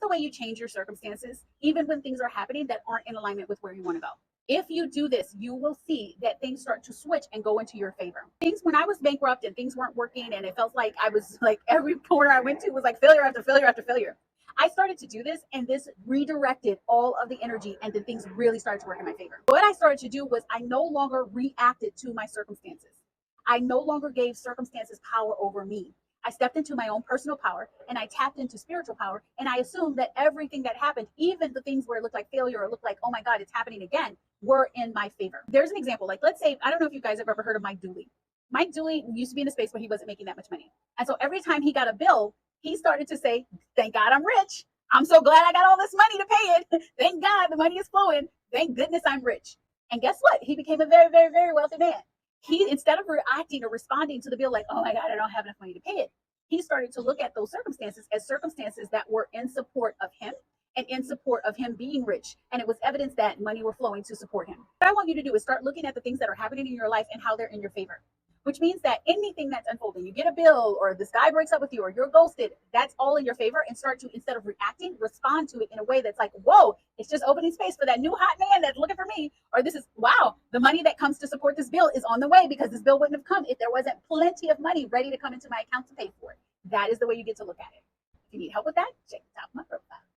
the way you change your circumstances, even when things are happening that aren't in alignment with where you want to go. If you do this, you will see that things start to switch and go into your favor. Things when I was bankrupt and things weren't working and it felt like I was like every corner I went to was like failure after failure after failure. I started to do this and this redirected all of the energy and then things really started to work in my favor. What I started to do was I no longer reacted to my circumstances. I no longer gave circumstances power over me. I stepped into my own personal power and I tapped into spiritual power. And I assumed that everything that happened, even the things where it looked like failure or looked like, oh my God, it's happening again, were in my favor. There's an example. Like, let's say, I don't know if you guys have ever heard of Mike Dooley. Mike Dooley used to be in a space where he wasn't making that much money. And so every time he got a bill, he started to say, thank God I'm rich. I'm so glad I got all this money to pay it. Thank God the money is flowing. Thank goodness I'm rich. And guess what? He became a very, very, very wealthy man. He, instead of reacting or responding to the bill like, oh my God, I don't have enough money to pay it, he started to look at those circumstances as circumstances that were in support of him and in support of him being rich. And it was evidence that money were flowing to support him. What I want you to do is start looking at the things that are happening in your life and how they're in your favor, which means that anything that's unfolding, you get a bill or this guy breaks up with you or you're ghosted, that's all in your favor. And start to, instead of reacting, respond to it in a way that's like, whoa, it's just opening space for that new hot man that's looking for me. Or this is, wow, the money that comes to support this bill is on the way because this bill wouldn't have come if there wasn't plenty of money ready to come into my account to pay for it. That is the way you get to look at it. If you need help with that, check the top of my profile.